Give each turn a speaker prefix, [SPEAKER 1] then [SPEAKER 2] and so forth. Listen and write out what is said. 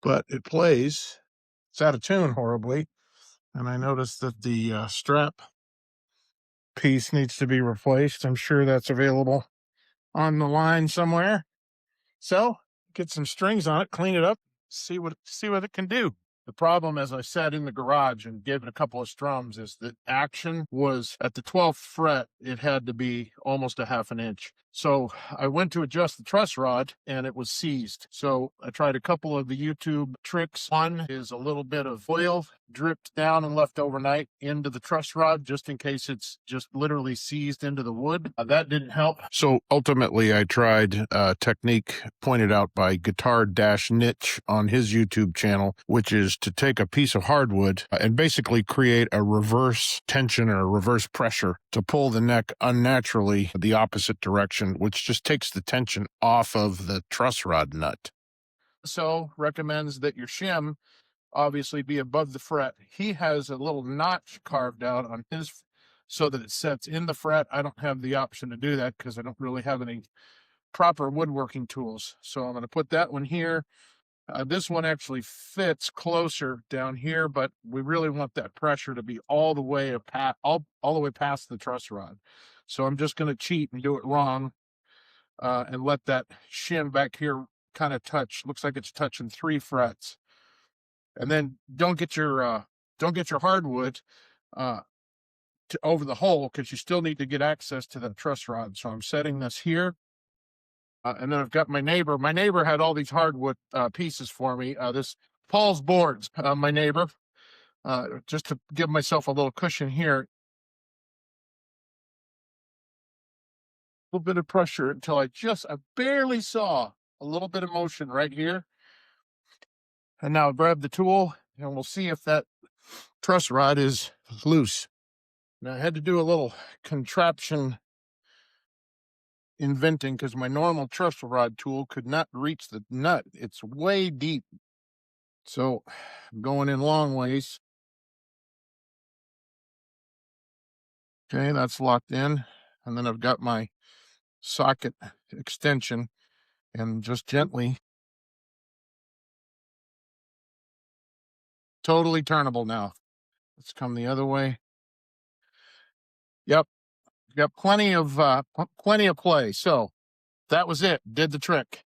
[SPEAKER 1] but it plays. It's out of tune horribly. And I noticed that the strap piece needs to be replaced. I'm sure that's available on the line somewhere. So get some strings on it, clean it up, see what it can do. The problem, as I said in the garage and gave it a couple of strums, is that action was at the 12th fret. It had to be almost a half an inch. So I went to adjust the truss rod and it was seized. So I tried a couple of the YouTube tricks. One is a little bit of oil dripped down and left overnight into the truss rod, just in case it's just literally seized into the wood. That didn't help. So ultimately I tried a technique pointed out by Guitar-Niche on his YouTube channel, which is to take a piece of hardwood and basically create a reverse tension or a reverse pressure to pull the neck unnaturally the opposite direction, which just takes the tension off of the truss rod nut. So recommends that your shim obviously be above the fret. He has a little notch carved out on his so that it sets in the fret. I don't have the option to do that because I don't really have any proper woodworking tools. So I'm going to put that one here. This one actually fits closer down here, but we really want that pressure to be all the way all the way past the truss rod. So I'm just going to cheat and do it wrong and let that shim back here kind of touch. Looks like it's touching 3 frets. And then don't get your hardwood over the hole, because you still need to get access to the truss rod. So I'm setting this here. And then I've got my neighbor. My neighbor had all these hardwood pieces for me. This Paul's boards, my neighbor, just to give myself a little cushion here. A little bit of pressure until I barely saw a little bit of motion right here. And now I'll grab the tool and we'll see if that truss rod is loose. Now I had to do a little contraption inventing because my normal truss rod tool could not reach the nut. It's way deep. So I'm going in long ways. Okay, that's locked in. And then I've got my socket extension and just gently. Totally turnable now. Let's come the other way. Yep. Got plenty of play. So that was it. Did the trick.